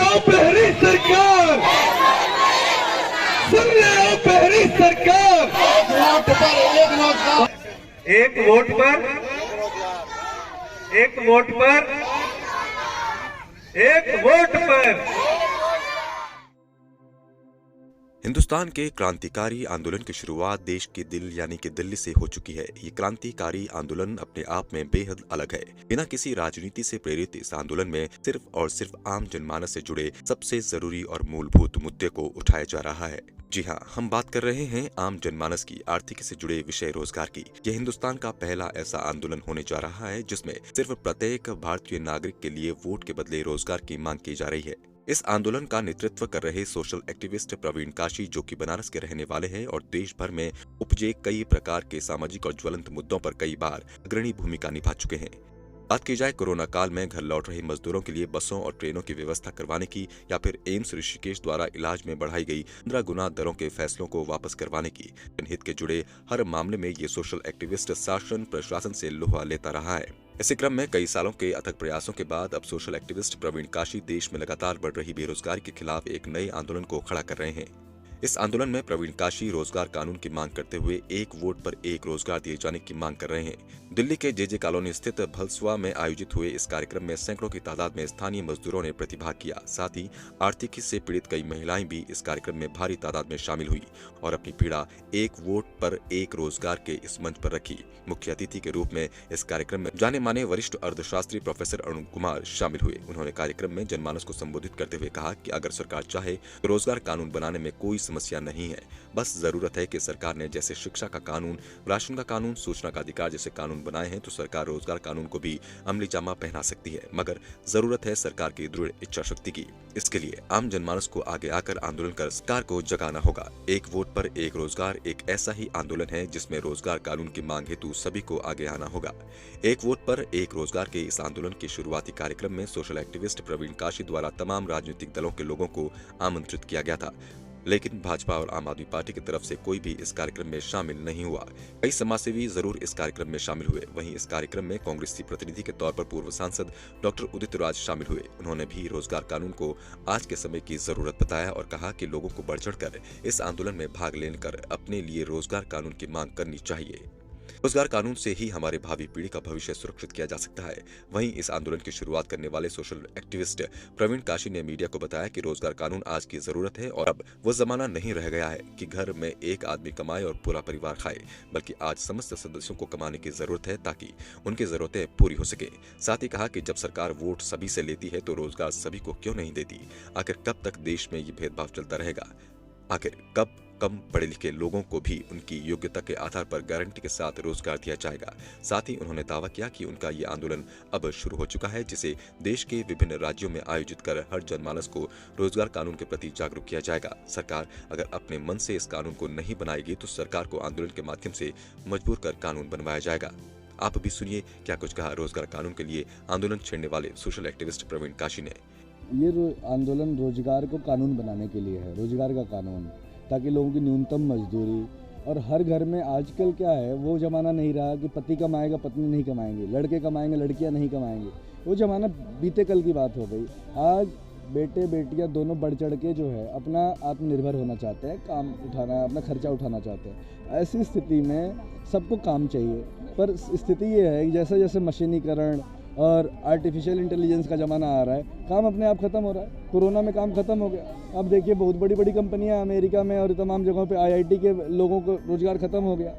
हो पहली सरकार, सुन रहे हो पहली सरकार। एक वोट पर एक वोट पर एक वोट पर। हिंदुस्तान के क्रांतिकारी आंदोलन की शुरुआत देश के दिल यानी कि दिल्ली से हो चुकी है। ये क्रांतिकारी आंदोलन अपने आप में बेहद अलग है। बिना किसी राजनीति से प्रेरित इस आंदोलन में सिर्फ और सिर्फ आम जनमानस से जुड़े सबसे जरूरी और मूलभूत मुद्दे को उठाया जा रहा है। जी हाँ, हम बात कर रहे हैं आम जनमानस की आर्थिक से जुड़े विषय रोजगार की। यह हिंदुस्तान का पहला ऐसा आंदोलन होने जा रहा है जिसमें सिर्फ प्रत्येक भारतीय नागरिक के लिए वोट के बदले रोजगार की मांग की जा रही है। इस आंदोलन का नेतृत्व कर रहे सोशल एक्टिविस्ट प्रवीण काशी, जो कि बनारस के रहने वाले हैं और देश भर में उपजे कई प्रकार के सामाजिक और ज्वलंत मुद्दों पर कई बार अग्रणी भूमिका निभा चुके हैं। बात की जाए कोरोना काल में घर लौट रहे मजदूरों के लिए बसों और ट्रेनों की व्यवस्था करवाने की, या फिर एम्स ऋषिकेश द्वारा इलाज में बढ़ाई गई 15 गुना दरों के फैसलों को वापस करवाने की, जनहित के जुड़े हर मामले में ये सोशल एक्टिविस्ट शासन प्रशासन से लोहा लेता रहा है। इसी क्रम में कई सालों के अथक प्रयासों के बाद अब सोशल एक्टिविस्ट प्रवीण काशी देश में लगातार बढ़ रही बेरोजगारी के खिलाफ एक नए आंदोलन को खड़ा कर रहे हैं। इस आंदोलन में प्रवीण काशी रोजगार कानून की मांग करते हुए एक वोट पर एक रोजगार दिए जाने की मांग कर रहे हैं। दिल्ली के जेजे कॉलोनी स्थित भलसुआ में आयोजित हुए इस कार्यक्रम में सैकड़ों की तादाद में स्थानीय मजदूरों ने प्रतिभाग किया। साथ ही आर्थिकी से पीड़ित कई महिलाएं भी इस कार्यक्रम में भारी तादाद में शामिल हुई और अपनी पीड़ा एक वोट पर एक रोजगार के इस मंच पर रखी। मुख्य अतिथि के रूप में इस कार्यक्रम में जाने माने वरिष्ठ अर्थशास्त्री प्रोफेसर अरुण कुमार शामिल हुए। उन्होंने कार्यक्रम में जनमानस को संबोधित करते हुए कहा कि अगर सरकार चाहे तो रोजगार कानून बनाने में कोई समस्या नहीं है, बस जरूरत है कि सरकार ने जैसे शिक्षा का कानून, राशन का कानून, सूचना का अधिकार जैसे कानून बनाए हैं तो सरकार रोजगार कानून को भी अमली जामा पहना सकती है, मगर जरूरत है सरकार की दृढ़ इच्छा शक्ति की। इसके लिए आम जनमानस को आगे आकर आंदोलन कर सरकार को जगाना होगा। एक वोट पर एक रोजगार एक ऐसा ही आंदोलन है जिसमें रोजगार कानून की मांग हेतु सभी को आगे आना होगा। एक वोट पर एक रोजगार के इस आंदोलन के शुरुआती कार्यक्रम में सोशल एक्टिविस्ट प्रवीण काशी द्वारा तमाम राजनीतिक दलों के लोगों को आमंत्रित किया गया था, लेकिन भाजपा और आम आदमी पार्टी की तरफ से कोई भी इस कार्यक्रम में शामिल नहीं हुआ। कई समाजसेवी जरूर इस कार्यक्रम में शामिल हुए। वहीं इस कार्यक्रम में कांग्रेसी प्रतिनिधि के तौर पर पूर्व सांसद डॉक्टर उदित राज शामिल हुए। उन्होंने भी रोजगार कानून को आज के समय की जरूरत बताया और कहा कि लोगों को बढ़ चढ़कर इस आंदोलन में भाग लेकर अपने लिए रोजगार कानून की मांग करनी चाहिए। रोजगार कानून से ही हमारे भावी पीढ़ी का भविष्य सुरक्षित किया जा सकता है। वहीं इस आंदोलन की शुरुआत करने वाले सोशल एक्टिविस्ट प्रवीण काशी ने मीडिया को बताया कि रोजगार कानून आज की जरूरत है और अब वो जमाना नहीं रह गया है कि घर में एक आदमी कमाए और पूरा परिवार खाए, बल्कि आज समस्त सदस्यों को कमाने की जरूरत है ताकि उनकी जरूरतें पूरी हो सके। साथ ही कहा कि जब सरकार वोट सभी से लेती है तो रोजगार सभी को क्यों नहीं देती? आखिर कब तक देश में ये भेदभाव चलता रहेगा? आखिर कब कम पढ़े लिखे लोगों को भी उनकी योग्यता के आधार पर गारंटी के साथ रोजगार दिया जाएगा? साथ ही उन्होंने दावा किया कि उनका ये आंदोलन अब शुरू हो चुका है, जिसे देश के विभिन्न राज्यों में आयोजित कर हर जनमानस को रोजगार कानून के प्रति जागरूक किया जाएगा। सरकार अगर अपने मन से इस कानून को नहीं बनाएगी तो सरकार को आंदोलन के माध्यम से मजबूर कर कानून बनवाया जाएगा। आप भी सुनिए क्या कुछ कहा रोजगार कानून के लिए आंदोलन छेड़ने वाले सोशल एक्टिविस्ट प्रवीण काशी ने। ये आंदोलन रोजगार को कानून बनाने के लिए है, रोजगार का कानून, ताकि लोगों की न्यूनतम मजदूरी, और हर घर में आजकल क्या है, वो ज़माना नहीं रहा कि पति कमाएगा पत्नी नहीं कमाएंगे, लड़के कमाएंगे लड़कियां नहीं कमाएंगे। वो ज़माना बीते कल की बात हो गई। आज बेटे बेटियां दोनों बढ़ चढ़ के जो है अपना आत्मनिर्भर होना चाहते हैं, काम उठाना, अपना खर्चा उठाना चाहते हैं। ऐसी स्थिति में सबको काम चाहिए, पर स्थिति ये है कि जैसे जैसे मशीनीकरण और आर्टिफिशियल इंटेलिजेंस का ज़माना आ रहा है, काम अपने आप ख़त्म हो रहा है। कोरोना में काम ख़त्म हो गया। अब देखिए बहुत बड़ी बड़ी कंपनियां अमेरिका में और तमाम जगहों पे आईआईटी के लोगों को रोज़गार ख़त्म हो गया।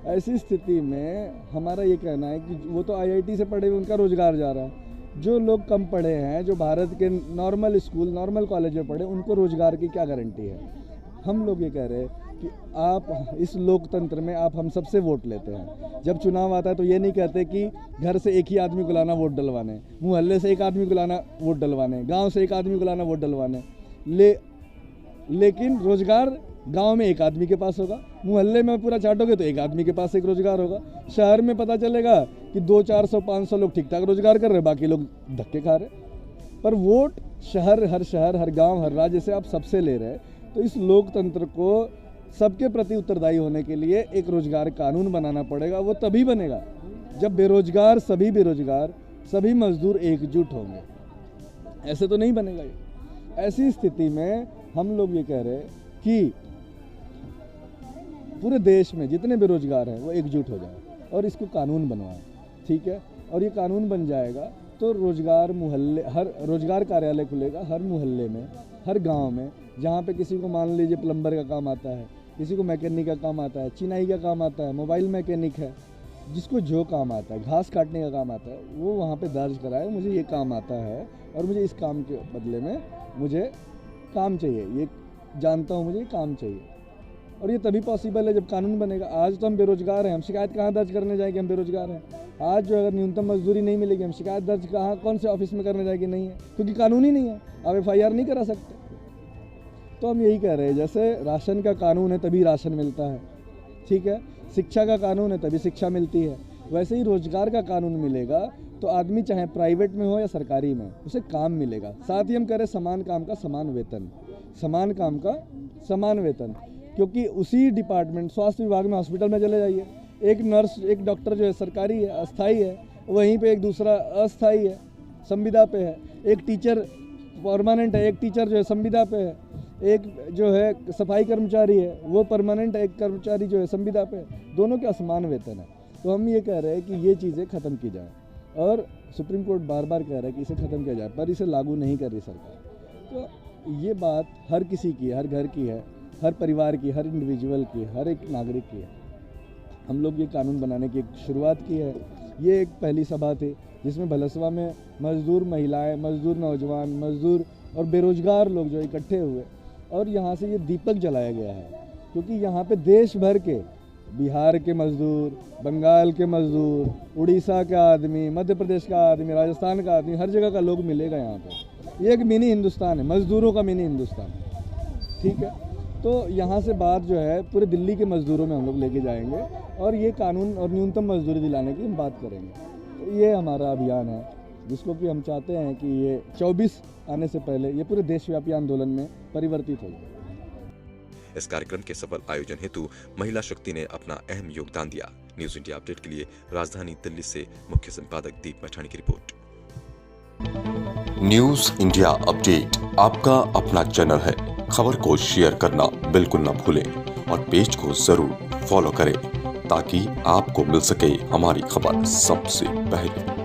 ऐसी स्थिति में हमारा ये कहना है कि वो तो आईआईटी से पढ़े हुए, उनका रोज़गार जा रहा है। जो लोग कम पढ़े हैं, जो भारत के नॉर्मल स्कूल नॉर्मल कॉलेज में पढ़े, उनको रोज़गार की क्या गारंटी है? हम लोग ये कह रहे हैं कि आप इस लोकतंत्र में आप हम सबसे वोट लेते हैं। जब चुनाव आता है तो ये नहीं कहते कि घर से एक ही आदमी को लाना वोट डलवाने, मोहल्ले से एक आदमी को लाना वोट डलवाने, गांव से एक आदमी को लाना वोट डलवाने। लेकिन रोजगार गांव में एक आदमी के पास होगा, मोहल्ले में पूरा चाटोगे तो एक आदमी के पास एक रोजगार होगा। शहर में पता चलेगा कि 200-400-500 लोग ठीक ठाक रोजगार कर रहे, बाकी लोग धक्के खा रहे। पर वोट हर शहर, हर गाँव, हर राज्य से आप सबसे ले रहे हैं। तो इस लोकतंत्र को सबके प्रति उत्तरदायी होने के लिए एक रोजगार कानून बनाना पड़ेगा। वो तभी बनेगा जब बेरोजगार, सभी मजदूर एकजुट होंगे। ऐसे तो नहीं बनेगा ये। ऐसी स्थिति में हम लोग ये कह रहे हैं कि पूरे देश में जितने बेरोजगार हैं वो एकजुट हो जाए और इसको कानून बनवाएं, ठीक है। और ये कानून बन जाएगा तो रोजगार कार्यालय खुलेगा हर मोहल्ले में, हर गांव में, जहाँ पे किसी को मान लीजिए प्लम्बर का काम आता है, किसी को मैकेनिक का काम आता है, चिनाई का काम आता है, मोबाइल मैकेनिक है, जिसको जो काम आता है, घास काटने का काम आता है, वो वहाँ पे दर्ज कराए मुझे ये काम आता है और मुझे इस काम के बदले में मुझे काम चाहिए, ये जानता हूँ मुझे ये काम चाहिए। और ये तभी पॉसिबल है जब कानून बनेगा। आज तो हम बेरोजगार हैं, हम शिकायत कहाँ दर्ज करने जाएंगे, हम बेरोजगार हैं। आज जो अगर न्यूनतम मजदूरी नहीं मिलेगी, हम शिकायत दर्ज कौन से ऑफिस में करने जाएंगे, नहीं है, क्योंकि कानून ही नहीं है, आप FIR नहीं करा सकते। तो हम यही कह रहे हैं, जैसे राशन का कानून है तभी राशन मिलता है, ठीक है, शिक्षा का कानून है तभी शिक्षा मिलती है, वैसे ही रोजगार का कानून मिलेगा तो आदमी चाहे प्राइवेट में हो या सरकारी में उसे काम मिलेगा। साथ ही हम कह रहे हैं समान काम का समान वेतन, समान काम का समान वेतन, क्योंकि उसी डिपार्टमेंट स्वास्थ्य विभाग में हॉस्पिटल में चले जाइए, एक नर्स एक डॉक्टर जो है सरकारी है, अस्थाई है, वहीं पे एक दूसरा अस्थाई है, संविदा पे है, एक टीचर परमानेंट है, एक टीचर जो है संविदा पे है, एक जो है सफाई कर्मचारी है वो परमानेंट है, एक कर्मचारी जो है संविदा पे है, दोनों के असमान वेतन है। तो हम ये कह रहे हैं कि ये चीज़ें ख़त्म की जाए और सुप्रीम कोर्ट बार बार कह रहा है कि इसे ख़त्म किया जाए, पर इसे लागू नहीं कर रही सरकार। तो ये बात हर किसी की है, हर घर की है, हर परिवार की, हर इंडिविजुअल की, हर एक नागरिक की है। हम लोग ये कानून बनाने की एक शुरुआत की है। ये एक पहली सभा थी जिसमें भलसवा में मज़दूर महिलाएं, मज़दूर नौजवान, मज़दूर और बेरोजगार लोग जो इकट्ठे हुए और यहाँ से ये दीपक जलाया गया है, क्योंकि यहाँ पे देश भर के, बिहार के मज़दूर, बंगाल के मज़दूर, उड़ीसा का आदमी, मध्य प्रदेश का आदमी, राजस्थान का आदमी, हर जगह का लोग मिलेगा यहाँ पे। ये एक मिनी हिंदुस्तान है, मज़दूरों का मिनी हिंदुस्तान, ठीक है। तो यहाँ से बात जो है पूरे दिल्ली के मज़दूरों में हम लोग लेके जाएंगे और ये कानून और न्यूनतम मजदूरी दिलाने की हम बात करेंगे। तो ये हमारा अभियान है जिसको कि हम चाहते हैं कि ये 24 आने से पहले ये पूरे देशव्यापी आंदोलन में परिवर्तित हो जाए। इस कार्यक्रम के सफल आयोजन हेतु महिला शक्ति ने अपना अहम योगदान दिया। न्यूज इंडिया अपडेट के लिए राजधानी दिल्ली से मुख्य संपादक दीप मैठाणी की रिपोर्ट। न्यूज इंडिया अपडेट आपका अपना चैनल है। खबर को शेयर करना बिल्कुल न भूलें और पेज को जरूर फॉलो करें ताकि आपको मिल सके हमारी खबर सबसे पहले।